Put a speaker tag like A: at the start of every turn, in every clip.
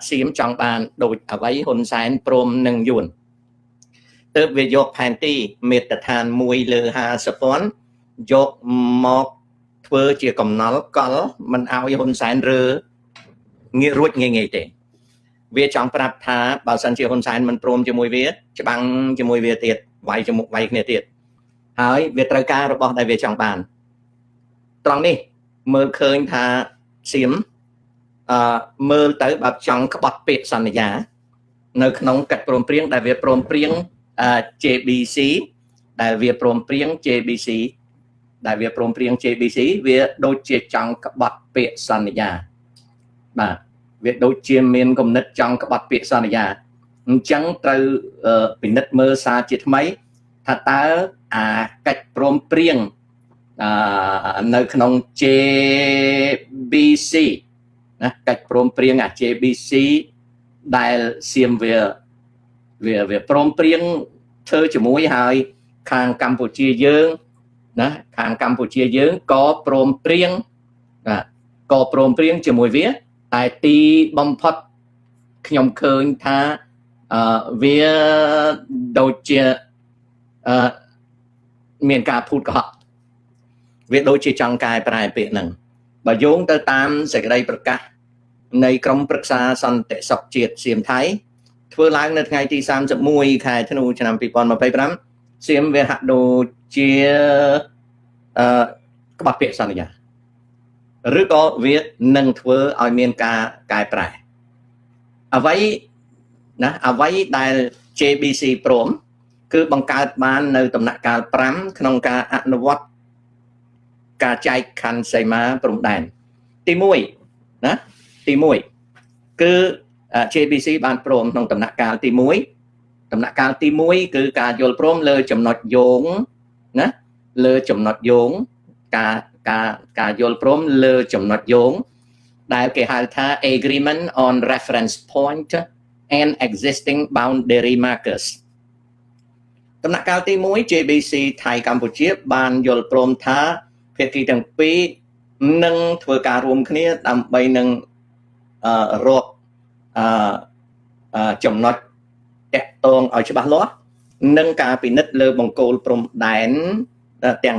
A: សៀមចង់បានដូចអ្វីហ៊ុនសែនព្រមនឹងយួនទើបវាយកផែនទីមេត្រដ្ឋាន1 លើ 50,000 យកមកធ្វើជាកំណល់កលមិនឲ្យហ៊ុនសែនរើងាករួចងាយទេវាចង់ប្រាប់ថាបើសិនជាហ៊ុនសែនមិនព្រមជាមួយវាច្បាំងជាមួយវាទៀតវាយជាមួយវាយគ្នាទៀតហើយវាត្រូវការរបស់ដែលវាចង់បានត្រង់នេះមើលឃើញថាសៀមមើលទៅបើចង់ក្បត់ពាក្យសន្យានៅក្នុងកិច្ចព្រមព្រៀងដែលវាព្រមព្រៀងJBC ដែលវាព្រមព្រៀង JBC វាដូចជាចង់ក្បត់ពាក្យសន្យាបាទវាដូចជាមានគំនិតចង់ក្បត់ពាក្យសន្យាអញ្ចឹងត្រូវពិនិត្យមើលសារជាថ្មីថាតើអាកិច្ចព្រមព្រៀងនៅក្នុង JBC ណាកិច្ចព្រមព្រៀងអា JBC ដែលសៀមវាព្រមព្រៀងធ្វើជាមួយហើយខាងកម្ពុជាយើងណាខាងកម្ពុជាយើងក៏ព្រមព្រៀងជាមួយវាតែទីបំផុតខ្ញុំឃើញថាវាដូចជាមានការភូតកុហកវាដូចជាចង់កែប្រែពាក្យហ្នឹងបើយោងទៅតាមសេចក្តីប្រកាសនៃក្រុមប្រឹក្សាសន្តិសុខជាតិសៀមថៃធ្វើឡើងនៅថ្ងៃទី31 ខែធ្នូឆ្នាំ 2025 សៀមវាហាក់ដូចជាក្បត់ពាក្យសន្យាឬក៏វានឹងធ្វើឲ្យមានការកែប្រែអ្វីដែល JBC ព្រមគឺបង្កើតបាននៅដំណាក់កាល5ក្នុងការអនុវត្តការចែកខណ្ឌសីមាព្រំដែនទី1ណាទី1គឺ JBC បានព្រមក្នុងដំណាក់កាលទី1គឺការយល់ព្រមលើចំណុចយោងណាលើចំណុចយោងការយល់ព្រមលើចំណុចយោងដែលគេហៅថា Agreement on Reference Point and Existing Boundary Markers ដំណាក់កាលទី1 JBC ថៃកម្ពុជាបានយល់ព្រមថាភាគីទាំងពីរនឹងធ្វើការរួមគ្នាដើម្បីនឹងរកចំណុចតាក់ទងឲ្យច្បាស់លាស់និងការពិនិត្យលើបង្គោលព្រំដែនទាំង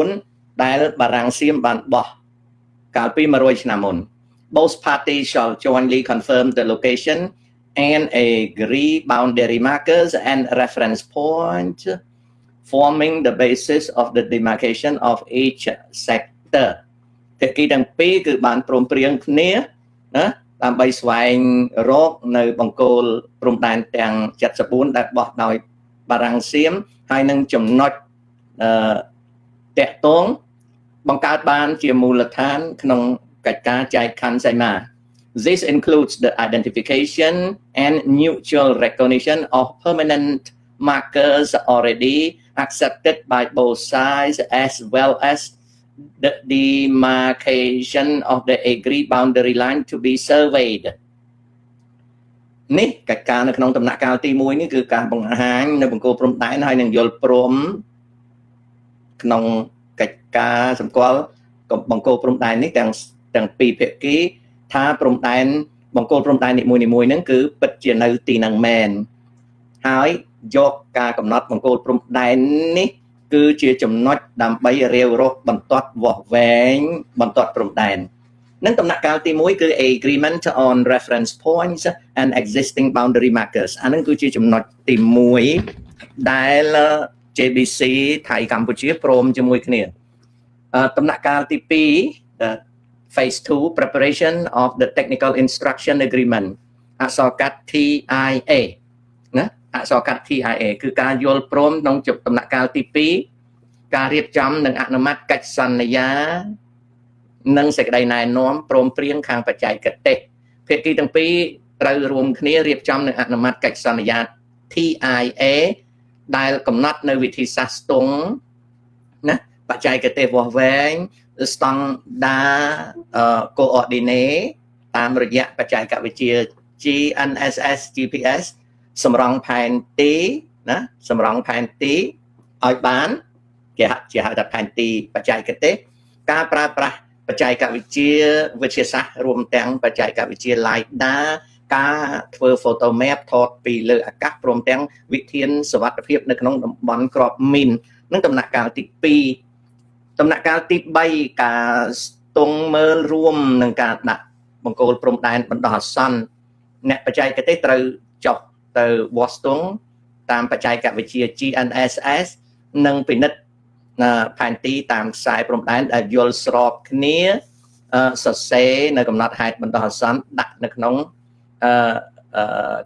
A: 74ដែលបារាំងសៀមបានបោះកាលពី100ឆ្នាំមុន Both parties shall jointly confirm the location and agree boundary markers and reference points forming the basis of the demarcation of each sector ភាគីទាំងពីរគឺបានព្រមព្រៀងគ្នាណាដើម្បីស្វែងរកនៅបង្គោលព្រំដែនទាំង74ដែលបោះដោយបារាំងសៀមហើយនឹងចំណុចតាក់ទងបង្កើតបានជាមូលដ្ឋានក្នុងកិច្ចការចែកខណ្ឌសីមា This includes the identification and mutual recognition of permanent markers already accepted by both sides as well as the demarcation of the agreed boundary line to be surveyed នេះកិច្ចការនៅក្នុងដំណាក់កាលទី1នេះគឺការបង្ហាញនៅបង្គោលព្រំដែនហើយនឹងយល់ព្រមក្នុងកិច្ចការសម្គាល់បង្គោលព្រំដែននេះទាំងពីរភាគីថាព្រំដែនបង្គោលព្រំដែននីមួយៗហ្នឹងគឺពិតជានៅទីហ្នឹងមែនហើយយកការកំណត់បង្គោលព្រំដែននេះគឺជាចំណុចដើម្បីរាវរកបន្ទាត់វាស់វែងបន្ទាត់ព្រំដែននឹងដំណាក់កាលទី1គឺ Agreement on Reference Points and Existing Boundary Markers អានឹងគឺជាចំណុចទី1ដែល JBC ថៃកម្ពុជាព្រមជាមួយគ្នាដំណាក់កាលទី2 Phase 2 Preparation of the Technical Instruction Agreement អក្សរកាត់ TIA ណាអក្សរកាត់ TIA គឺការយល់ព្រមក្នុងដំណាក់កាលទី2ការរៀបចំនិងអនុម័តកិច្ចសន្យានិងសេចក្តីណែនាំព្រមព្រៀងខាងបច្ចេកទេសភាគីទាំងពីរត្រូវរួមគ្នារៀបចំនិងអនុម័តកិច្ចសន្យា TIA ដែលកំណត់នៅវិធីសាស្ត្រស្ទង់ណាបច្ចេកទេសវាស់វែងស្តង់ដារcoordinate តាមរយៈបច្ចេកវិទ្យា GNSS GPS សម្រង់ផែនទីណាសម្រង់ផែនទីឲ្យបានគេហៅថាផែនទីបច្ចេកទេសការប្រើប្រាស់បច្ចេកវិទ្យាវិទ្យាសាស្ត្ររួមទាំងបច្ចេកវិទ្យា LiDAR ការធ្វើ photo map ថតពីលើអាកាសព្រមទាំងវិធានសុវត្ថិភាពនៅក្នុងតំបន់ក្របមីននិងដំណាក់កាលទី2ដំណាក់កាលទី3ការស្ទង់មើលរួមនឹងការដាក់បង្គោលព្រំដែនបណ្ដោះអាសន្នអ្នកបច្ចេកទេសត្រូវចុះទៅវាស់ស្ទង់តាមបច្ចេកវិទ្យា GNSS និងពិនិត្យផែនទីតាមខ្សែព្រំដែនដែលយល់ស្របគ្នាសរសេរនៅកំណត់ហេតុបណ្ដោះអាសន្នដាក់នៅក្នុង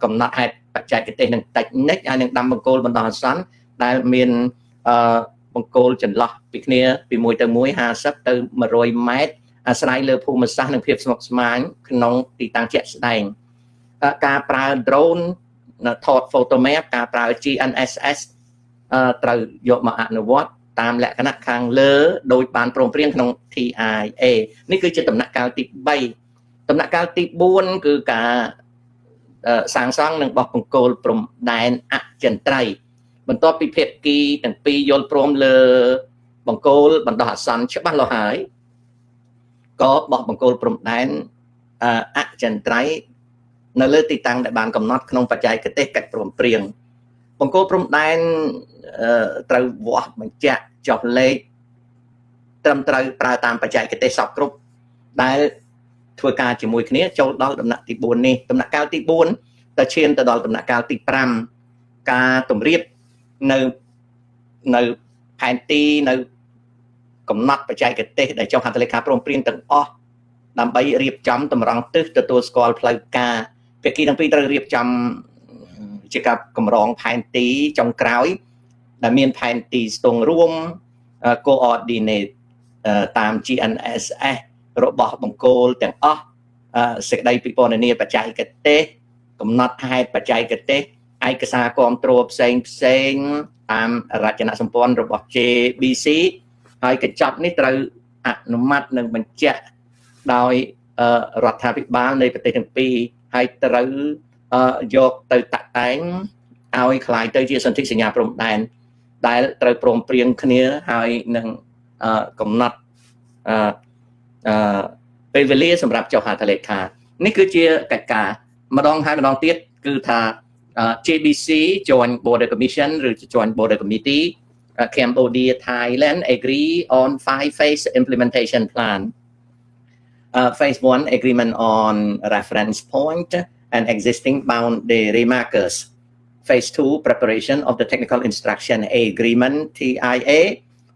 A: កំណត់ហេតុបច្ចេកទេសនឹងតិចនិចហើយនឹងដាំបង្គោលបណ្ដោះអាសន្នដែលមានបង្គោលចន្លោះពីគ្នាពីមួយទៅមួយ50ទៅ100ម៉ែត្រអាស្រ័យលើភូមិសាស្ត្រនិងភាពស្មុគស្មាញក្នុងទីតាំងជាក់ស្ដែងការប្រើ drone ថត photo map ការប្រើ GNSS ត្រូវយកមកអនុវត្តតាមលក្ខណៈខាងលើដោយបានព្រមព្រៀងក្នុង TIA នេះគឺជាដំណាក់កាលទី3ដំណាក់កាលទី4គឺការសាងសង់និងបោះបង្គោលព្រំដែនអចិន្ត្រៃយ៍បន្ទាប់ពីភាគីទាំងពីរយល់ព្រមលើបង្គោលបណ្ដោះអាសន្នច្បាស់លាស់ហើយក៏បោះបង្គោលព្រំដែនអចិន្ត្រៃយ៍នៅលើទីតាំងដែលបានកំណត់ក្នុងបច្ចេកទេសកិច្ចព្រមព្រៀងបង្គោលព្រំដែនត្រូវវាស់បញ្ជាក់ចុះលេខត្រឹមត្រូវប្រើតាមបច្ចេកទេសសពគ្រប់ដែលធ្វើការជាមួយគ្នាចូលដល់ដំណាក់ទី4នេះដំណាក់កាលទី4តើឈានទៅដល់ដំណាក់កាលទី5ការតម្រៀបនៅផែនទីនៅកំណត់បច្ចេកទេសដែលចុះហត្ថលេខាព្រមព្រៀងទាំងអស់ដើម្បីរៀបចំតម្រង់ទិសទទួលស្គាល់ផ្លូវការភាគីទាំងពីរត្រូវរៀបចំជាការកម្រងផែនទីចុងក្រោយដែលមានផែនទីស្ទង់រួម coordinate តាម GNSS របស់បង្គោលទាំងអស់សេចក្តីពិពណ៌នាបច្ចេកទេសកំណត់ហេតុបច្ចេកទេសឯកសារគាំទ្រផ្សេងតាមរចនាសម្ព័ន្ធរបស់ JBC ហើយកញ្ចប់នេះត្រូវអនុម័តនិងបញ្ជាក់ដោយរដ្ឋាភិបាលនៃប្រទេសទាំងពីរហើយត្រូវយកទៅតាក់តែងឲ្យคล้ายទៅជាសន្ធិសញ្ញាព្រំដែនដែលត្រូវព្រមព្រៀងគ្នាហើយនឹងកំណត់ពេលវេលាសម្រាប់ចុះហត្ថលេខានេះគឺជាកិច្ចការម្ដងហើយម្ដងទៀតគឺថា JBC Joint Border Commission ឬ Joint Border Committee Cambodia Thailand agree on 5-phase implementation plan phase 1 agreement on reference point and existing boundary markers phase 2 preparation of the technical instruction agreement TIA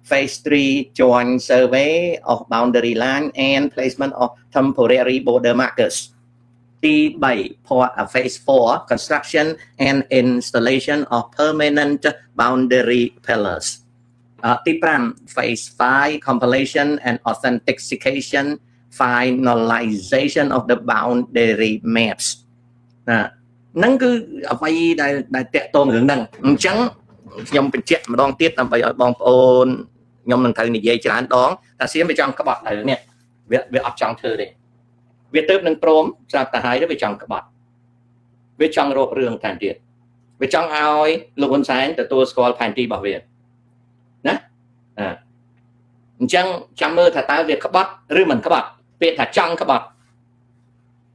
A: phase 3 joint survey of boundary line and placement of temporary border markers phase 4 construction and installation of permanent boundary pillarsទី5 phase 5 compilation and authentication finalization of the boundary maps ហ្នឹងគឺអ្វីដែលតាក់ទងរឿងហ្នឹងអញ្ចឹងខ្ញុំបញ្ជាក់ម្ដងទៀតដើម្បីឲ្យបងប្អូនខ្ញុំនឹងត្រូវនិយាយច្រើនដងតែសៀមវាចង់ក្បត់ទៅនេះវាអត់ចង់ធ្វើទេវាទៅនឹងព្រមស្រាប់តែហើយទៅវាចង់ក្បត់វាចង់រករឿងតាមទៀតវាចង់ឲ្យលោកហ៊ុនសែនទទួលស្គាល់ផែនទីរបស់វាណាអញ្ចឹងចាំមើលថាតើវាក្បត់ឬមិនក្បត់ពាក្យថាចង់ក្បត់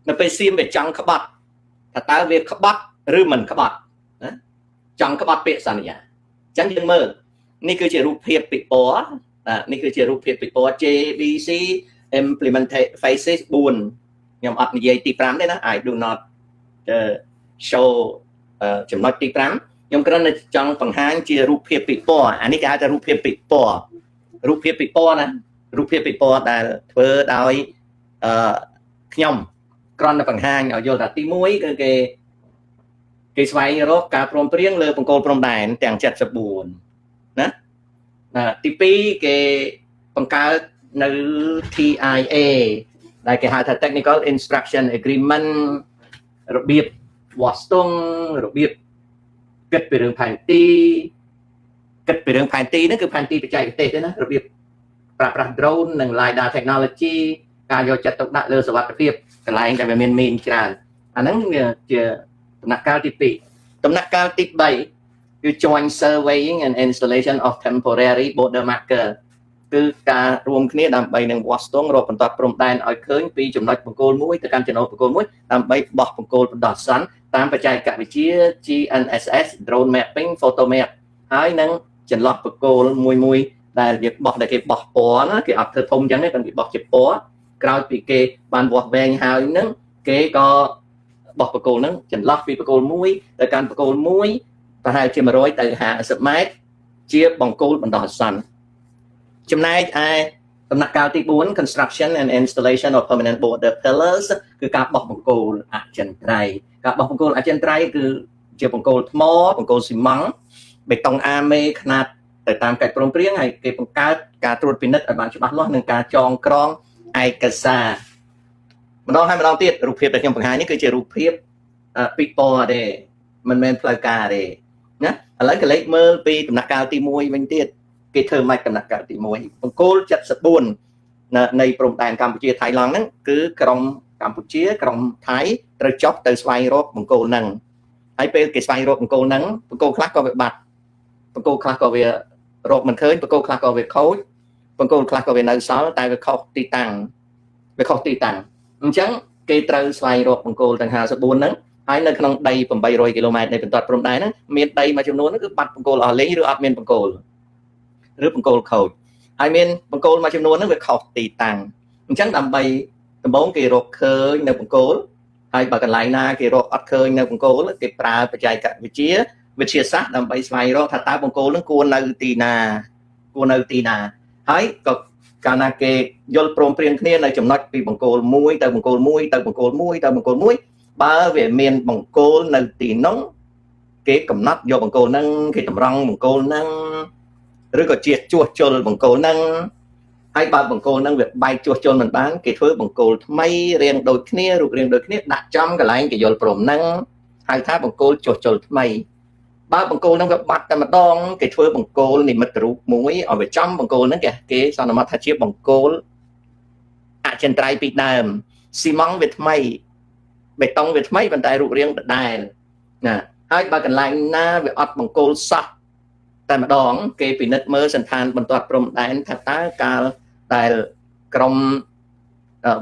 A: នៅពេលសៀមវាចង់ក្បត់ថាតើវាក្បត់ឬមិនក្បត់ណាចង់ក្បត់ពាក្យសន្យាអញ្ចឹងយើងមើលនេះគឺជារូបភាពពិព័រណ៍នេះគឺជារូបភាពពិព័រណ៍ JBC implementation phases 4ខ្ញុំអត់និយាយទី5ទេណា I do not show ចំណុចទី5ខ្ញុំគ្រាន់តែចង់បង្ហាញជារូបភាពពិព័រណ៍អានេះគេហៅថារូបភាពពិព័រណ៍រូបភាពពិព័រណ៍ណារូបភាពពិព័រណ៍ដែលធ្វើដោយខ្ញុំគ្រាន់តែបង្ហាញឲ្យយល់ថាទី1គឺគេស្វែងរកការព្រមព្រៀងលើបង្គោលព្រំដែនទាំង74ណាទី2គេបង្កើតនៅ TIA ដែលគេហៅថា Technical Instruction Agreement របៀបវាស់ស្ទង់របៀបគិតពីរឿងផែនទីហ្នឹងគឺផែនទីបច្ចេកទេសទេណារបៀបប្រើប្រាស់ drone និង LiDAR technology ការយកចិត្តទុកដាក់លើសុវត្ថិភាពកន្លែងដែលវាមានមីនច្រើនអាហ្នឹងជាដំណាក់កាលទី2ដំណាក់កាលទី3គឺ joint surveying and installation of temporary border marker ព គឺការរួមគ្នាដើម្បីនឹងវាស់ស្ទង់រកបន្តព្រំដែនឲ្យឃើញពីចំណុចបង្គោលមួយទៅកាន់ចំណុចបង្គោលមួយដើម្បីបោះបង្គោលបណ្ដោះអាសន្នតាមបច្ចេកវិទ្យា GNSS drone mapping photo map ហើយនឹងចន្លោះបង្គោលមួយដែលយើងបោះដែលគេបោះពណ៌ណាគេអត់ធ្វើធំអញ្ចឹងទេគាត់គេបោះជាពណ៌ក្រោយពីគេបានវាស់វែងហើយនឹងគេក៏បោះបង្គោលហ្នឹងចន្លោះពីបង្គោលមួយទៅកាន់បង្គោលមួយប្រហែលជា100ទៅ50ម៉ែត្រជាបង្គោលបណ្ដោះអាសន្នចំណែកឯដំណាក់កាលទី4 construction and installation of permanent border pillars គឺការបោះបង្គោលអចិន្ត្រៃយ៍ការបោះបង្គោលអចិន្ត្រៃយ៍គឺជាបង្គោលថ្មបង្គោលស៊ីម៉ង់បេតុងអាមេខ្នាតទៅតាមកិច្ចព្រមព្រៀងហើយគេបង្កើតការត្រួតពិនិត្យឲ្យបានច្បាស់លាស់និងការចងក្រងឯកសារម្ដងហើយម្ដងទៀតរូបភាពដែលខ្ញុំបង្ហាញនេះគឺជារូបភាពពីពណ៌ទេមិនមែនផ្លូវការទេណាឥឡូវក៏លេខមើលពីដំណាក់កាលទី1វិញទៀតគេធ្វើមកដំណាក់កាលទី1បង្គោល74នៃព្រំដែនកម្ពុជាថៃឡង់ហ្នឹងគឺក្រុងកម្ពុជាក្រុងថៃត្រូវចុះទៅស្វែងរកបង្គោលហ្នឹងហើយពេលគេស្វែងរកបង្គោលហ្នឹងបង្គោលខ្លះក៏វាបាត់បង្គោលខ្លះក៏វារកមិនឃើញបង្គោលខ្លះក៏វាខូចបង្គោលខ្លះក៏វានៅសល់តែវាខុសទីតាំងអញ្ចឹងគេត្រូវស្វែងរកបង្គោលទាំង54ហ្នឹងហើយនៅក្នុងដី800គីឡូម៉ែត្រនៃបន្ទាត់ព្រំដែនហ្នឹងមានដីមួយចំនួនហ្នឹងគឺបាត់បង្គោលអស់លេងឬអត់មានបង្គោលឬបង្គោលខូចហើយមានបង្គោលមួយចំនួនហ្នឹងវាខុសទីតាំងអញ្ចឹងដើម្បីដំបូងគេរកឃើញនៅបង្គោលហើយបើកន្លែងណាគេរកអត់ឃើញនៅបង្គោលគេប្រើបច្ចេកវិទ្យាសាស្ត្រដើម្បីស្វែងរកថាតើបង្គោលហ្នឹងគួរនៅទីណាហើយក៏កាលណាគេយល់ព្រមព្រៀងគ្នានៅចំណុចពីបង្គោលមួយទៅបង្គោលមួយទៅបង្គោលមួយទៅបង្គោលមួយបើវាមានបង្គោលនៅទីនោះគេកំណត់យកបង្គោលហ្នឹងគេតម្រង់បង្គោលហ្នឹងឬក៏ជាជួសជុលបង្គោលហ្នឹងហើយបើបង្គោលហ្នឹងវាបែកជួសជុលមិនបានគេធ្វើបង្គោលថ្មីរាងដូចគ្នារូបរាងដូចគ្នាដាក់ចំកន្លែងគេយល់ព្រមហ្នឹងហៅថាបង្គោលជួសជុលថ្មីបើបង្គោលហ្នឹងវាបាត់តែម្ដងគេធ្វើបង្គោលនិមិត្តរូបមួយឲ្យវាចំបង្គោលហ្នឹងគេសន្មតថាជាបង្គោលអចិន្ត្រៃយ៍ពីដើមស៊ីម៉ង់វាថ្មីបេតុងវាថ្មីប៉ុន្តែរូបរាងដដែលណាហើយបើកន្លែងណាវាអត់បង្គោលសោះតែម្ដងគេពិនិត្យមើលសន្តានបន្ទាត់ព្រំដែនថាតើកាលដែលក្រុម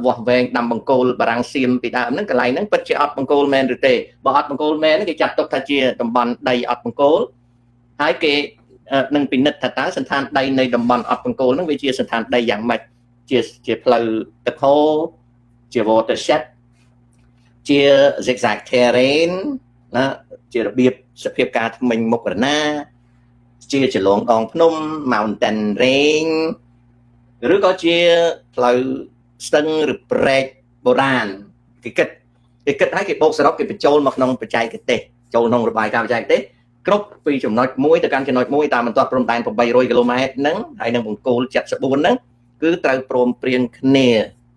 A: វាស់វែងដាំបង្គោលបារាំងសៀមពីដើមហ្នឹងកន្លែងហ្នឹងពិតជាអត់បង្គោលមែនឬទេបើអត់បង្គោលមែនគេចាត់ទុកថាជាតំបន់ដីអត់បង្គោលហើយគេនឹងពិនិត្យថាតើសន្តានដីនៃតំបន់អត់បង្គោលហ្នឹងវាជាសន្តានដីយ៉ាងម៉េចជាផ្លូវទឹកហូរជា watershed ជា zigzag terrain ណាជារបៀបសភាពការថ្មិញមុខរណាជាចលងដងភ្នំ mountain range ឬក៏ជាផ្លូវស្ទឹងឬព្រែកបុរាណគេគិតឲ្យគេបូកសរុបគេបញ្ចូលមកក្នុងបច្ចេកទេសចូលក្នុងរបាយការណ៍បច្ចេកទេសគ្រប់ពីចំណុចមួយទៅកាន់ចំណុចមួយតាមបន្ទាត់ព្រំដែន800គីឡូម៉ែត្រហ្នឹងហើយនឹងបង្គោល74ហ្នឹងគឺត្រូវព្រមព្រៀងគ្នា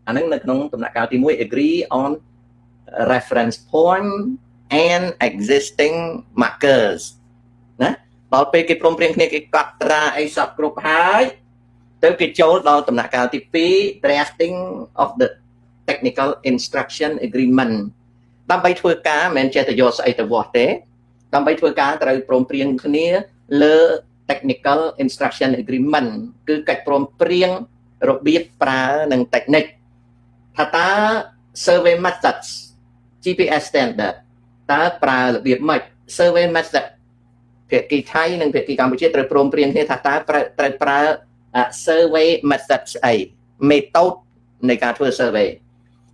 A: អាហ្នឹងនៅក្នុងដំណាក់កាលទី1 agree on reference point and existing markers ណាដល់ពេលគេព្រមព្រៀងគ្នាគេកត់ត្រាអីសពគ្រប់ហើយទៅគេចូលដល់ដំណាក់កាលទី2 drafting of the technical instruction agreement ដើម្បីធ្វើការមិនមែនចេះតែយកស្អីទៅវាស់ទេដើម្បីធ្វើការត្រូវព្រមព្រៀងគ្នាលើ technical instruction agreement គឺកិច្ចព្រមព្រៀងរបៀបប្រើនិង technique ថាតើ survey methods GPS standard តើប្រើរបៀបម៉េច survey method ភាគីថៃនិងភាគីកម្ពុជាត្រូវព្រមព្រៀងគ្នាថាតើត្រូវប្រើ survey method ស្អី method នៃការធ្វើ survey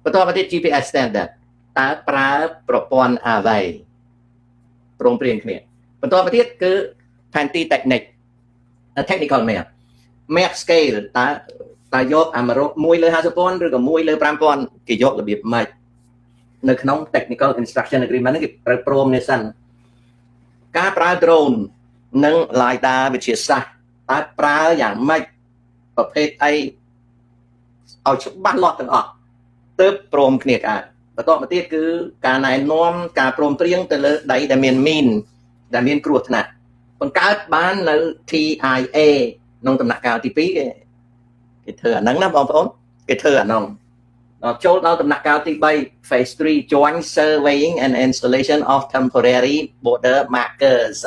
A: បន្តមកទៀត GPS standard តើប្រើប្រព័ន្ធអ្វីព្រមព្រៀងគ្នាបន្តមកទៀតគឺផែនទី technical map scale តើយកអា1លើ50,000ឬក៏1លើ5,000គេយករបៀបម៉េចនៅក្នុង technical instruction agreement គេត្រូវព្រមនេះសិនការប្រើ drone និង lidar វិទ្យាសាស្ត្រតើប្រើយ៉ាងម៉េចប្រភេទអីឲ្យច្បាស់លាស់ទាំងអស់ទើបព្រមគ្នាកើតបន្តមកទៀតគឺការណែនាំការព្រមព្រៀងទៅលើដីដែលមានមីនដែលមានគ្រោះថ្នាក់បង្កើតបាននៅ TIA ក្នុងដំណាក់កាលទី2គេធ្វើអាហ្នឹងណាបងប្អូនគេធ្វើអាហ្នឹងដល់ចូលដល់ដំណាក់កាលទី3 phase 3 joint surveying and installation of temporary border markers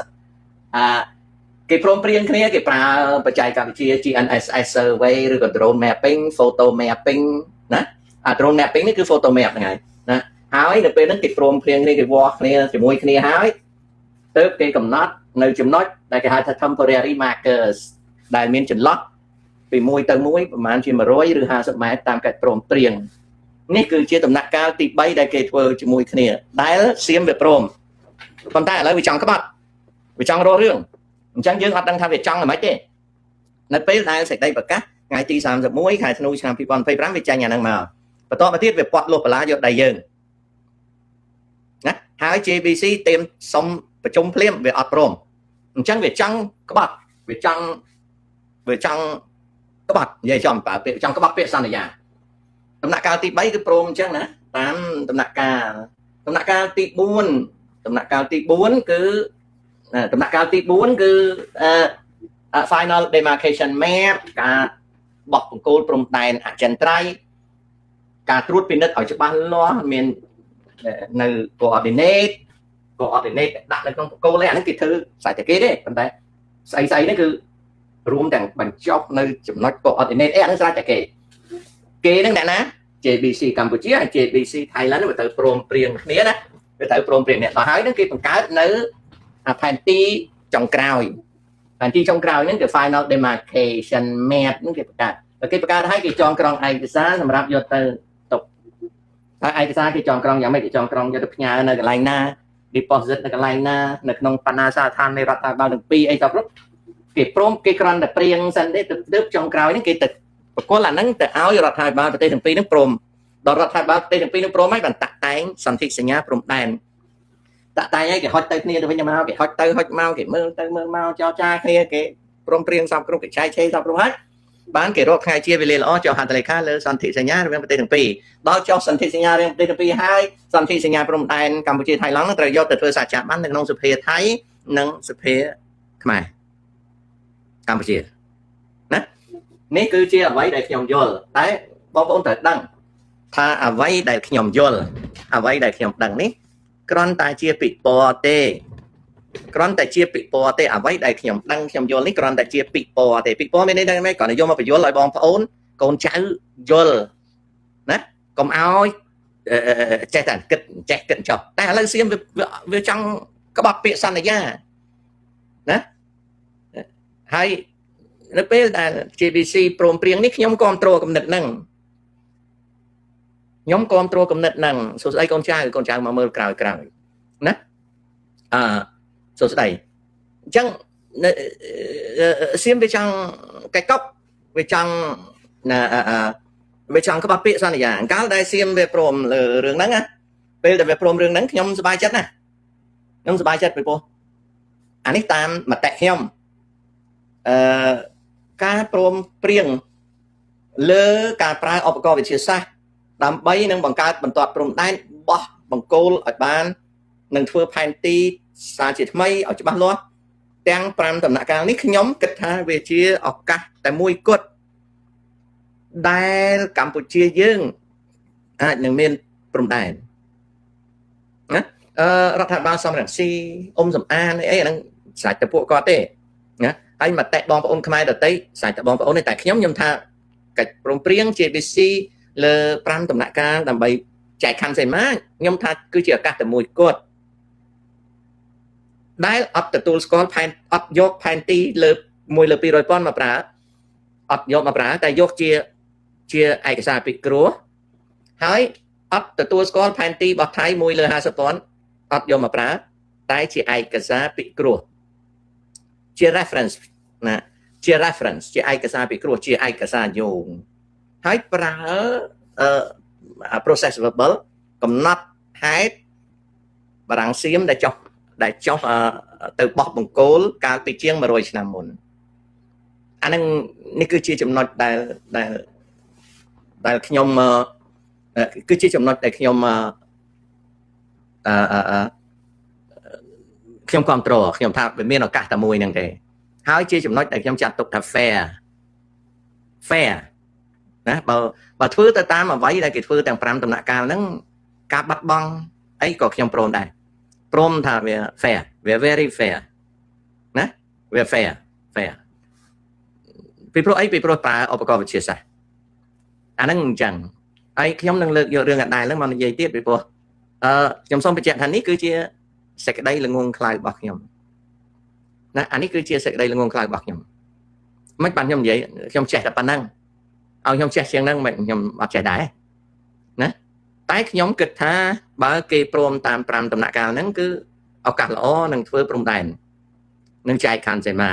A: គេព្រមព្រៀងគ្នាគេប្រើបច្ចេកវិទ្យា GNSS survey ឬក៏ drone mapping photo mapping ណាអា drone mapping នេះគឺ photo map ហ្នឹងហើយណាហើយនៅពេលហ្នឹងគេព្រមព្រៀងគ្នាគេវាស់គ្នាជាមួយគ្នាហើយទើបគេកំណត់នៅចំណុចដែលគេហៅថា temporary markers ដែលមានចន្លោះពីមួយទៅមួយប្រហែលជា100ឬ50ម៉ែត្រតាមកិច្ចព្រមព្រៀងនេះគឺជាដំណាក់កាលទី3ដែលគេធ្វើជាមួយគ្នាដែលសៀមវាព្រមប៉ុន្តែឥឡូវវាចង់ក្បត់វាចង់រករឿងអញ្ចឹងយើងអត់ដឹងថាវាចង់ល្មិចទេនៅពេលដែលសេចក្តីប្រកាសថ្ងៃទី31ខែធ្នូឆ្នាំ2025វាចាញ់អាហ្នឹងមកបន្តមកទៀតវាពាត់លុះបន្លាយកដៃយើងណាហើយ JBC ទៀមសុំប្រជុំភ្លាមវាអត់ព្រមអញ្ចឹងវាចង់ក្បត់វាចង់ក្បត់និយាយចំបើពាក្យចង់ក្បត់ពាក្យសន្យាដំណាក់កាលទី3គឺព្រមអញ្ចឹងណាតាមដំណាក់កាលទី4ដំណាក់កាលទី4គឺដំណាក់កាលទី4គឺfinal demarcation map ការបោះបង្គោលព្រំដែនអចិន្ត្រៃយ៍ការត្រួតពិនិត្យឲ្យច្បាស់លាស់មាននៅ coordinate ដាក់នៅក្នុងបង្គោលហ្នឹងគេធ្វើស្អីតែគេទេប៉ុន្តែស្អីនេះគឺរួមទាំងបញ្ចុះនៅចំណុច coordinate ហ្នឹងស្រាប់តែគេហ្នឹងអ្នកណា JBC កម្ពុជាហើយ JBC Thailand វាទៅព្រមព្រៀងគ្នាណាវាទៅព្រមព្រៀងនេះដល់ហើយហ្នឹងគេបង្កើតនៅផែនទីចុងក្រោយហ្នឹងគឺ final demarcation map ហ្នឹងគេបង្កើតហើយគេចងក្រងឯកសារសម្រាប់យកទៅទុកហើយឯកសារគេចងក្រងយ៉ាងម៉េចគេចងក្រងយកទៅផ្ញើនៅកន្លែងណា deposit នៅកន្លែងណានៅក្នុងបណ្ណាសាស្ត្រដ្ឋាននៃរដ្ឋាភិបាលទាំងពីរអីក៏គ្រប់គេព្រមគេគ្រាន់តែព្រៀងសិនទេទៅចុងក្រោយហ្នឹងគេទៅបកគលអាហ្នឹងទៅឲ្យរដ្ឋាភិបាលប្រទេសទាំងពីរហ្នឹងព្រមដល់រដ្ឋាភិបាលប្រទេសទាំងពីរហ្នឹងព្រមហើយបានតាក់តែងសន្ធិសញ្ញាព្រំដែនតាក់តែងឲ្យគេហុចទៅគ្នាទៅវិញមកគេហុចទៅហុចមកគេមើលទៅមើលមកចរចាគ្នាគេព្រមព្រៀងសពគ្រប់គេចែកឆេរសពគ្រប់ហើយបានគេរកថ្ងៃជាវេលាល្អចុះហត្ថលេខាលើសន្ធិសញ្ញារវាងប្រទេសទាំងពីរដល់ចុះសន្ធិសញ្ញារវាងប្រទេសទាំងពីរហើយសន្ធិសញ្ញាព្រំដែនកម្ពុជាថៃឡង់ត្រូវយកទៅធ្វើសាជាប័ណ្ណនៅក្នុងសភាថៃនិងសភាខ្មែរកម្ពុជាណានេះគឺជាអ្វីដែលខ្ញុំយល់តែបងប្អូនត្រូវដឹងថាអ្វីដែលខ្ញុំយល់អ្វីដែលខ្ញុំដឹងនេះគ្រាន់តែជាពិព័រណ៍ទេអ្វីដែលខ្ញុំដឹងខ្ញុំយល់នេះគ្រាន់តែជាពិព័រណ៍ទេពិព័រណ៍មានន័យថាម៉េចគ្រាន់តែយកមកបញ្យល់ឲ្យបងប្អូនកូនចៅយល់ណាកុំឲ្យចេះតែគិតចុះតែឥឡូវសៀមវាចង់ក្បត់ពាក្យសន្យាណាហើយនៅពេលដែល JBC ព្រមព្រៀងនេះខ្ញុំគ្រប់គ្រងគំនិតហ្នឹងសួស្ដីកូនចៅមកមើលក្រោយណាសួស្ដីអញ្ចឹងសៀមវាចង់កែកប់វាចង់ក្បត់ពាក្យសន្យាអង្កលដែលសៀមវាព្រមលើរឿងហ្នឹងណាពេលដែលវាព្រមរឿងហ្នឹងខ្ញុំសប្បាយចិត្តណាខ្ញុំសប្បាយចិត្តពីព្រោះអានេះតាមមតិខ្ញុំការព្រមព្រៀងលើការប្រើឧបករណ៍វិទ្យាសាស្ត្រដើម្បីនឹងបង្កើតបន្ទាត់ព្រំដែនបោះបង្គោលឲ្យបាននឹងធ្វើផែនទីសារជាថ្មីឲ្យច្បាស់លាស់ទាំង5ដំណាក់កាលនេះខ្ញុំគិតថាវាជាឱកាសតែមួយគត់ដែលកម្ពុជាយើងអាចនឹងមានព្រំដែនណារដ្ឋាភិបាលសំរងស៊ីសំអានអីហ្នឹងស្រេចតែពួកគាត់ទេណាហើយមតិបងប្អូនខ្មែរដទៃស្រេចតែបងប្អូនទេតែខ្ញុំថាកិច្ចព្រមព្រៀង JBC លើ5ដំណាក់កាលដើម្បីចែកខណ្ឌសេមាខ្ញុំថាគឺជាឱកាសតែមួយគត់ដែលអត់ទទួលស្គាល់អត់យកផែនទីលើ1លើ200,000មកប្រើអត់យកមកប្រើតែយកជាឯកសារពិគ្រោះហើយអត់ទទួលស្គាល់ផែនទីរបស់ថៃ1លើ50,000អត់យកមកប្រើតែជាឯកសារពិគ្រោះជា reference ណាជា reference ជាឯកសារពិគ្រោះជាឯកសារយោងហើយប្រើprocess verbal កំណត់ហេតុបារាំងសៀមដែលចុះទៅបោះបង្គោលកាលពីជាង100ឆ្នាំមុនអានឹងនេះគឺជាចំណុចដែលខ្ញុំគឺជាចំណុចដែលខ្ញុំគ្រប់គ្រងខ្ញុំថាវាមានឱកាសតែមួយហ្នឹងទេហើយជាចំណុចដែលខ្ញុំចាត់ទុកថា fair ណាបើធ្វើទៅតាមអ្វីដែលគេធ្វើទាំង5ដំណាក់កាលហ្នឹងការបាត់បង់អីក៏ខ្ញុំព្រមដែរព្រមថាវា fair វា very fair ណា វា fair ពីព្រោះអីពីព្រោះប្រើឧបករណ៍វិទ្យាសាស្ត្រអាហ្នឹងអញ្ចឹងហើយខ្ញុំនឹងលើកយករឿងអដែលហ្នឹងមកនិយាយទៀតពីព្រោះខ្ញុំសូមបញ្ជាក់ថានេះគឺជាសេចក្តីល្ងងខ្លៅរបស់ខ្ញុំណាអានេះគឺជាសេចក្តីល្ងងខ្លៅរបស់ខ្ញុំមិនបានខ្ញុំនិយាយខ្ញុំចេះតែប៉ុណ្ណឹងឲ្យខ្ញុំចេះជាងហ្នឹងមិនខ្ញុំអត់ចេះដែរណាតែខ្ញុំគិតថាបើគេព្រមតាម5ដំណាក់កាលហ្នឹងគឺឱកាសល្អនឹងធ្វើព្រំដែននឹងចែកខណ្ឌសេមា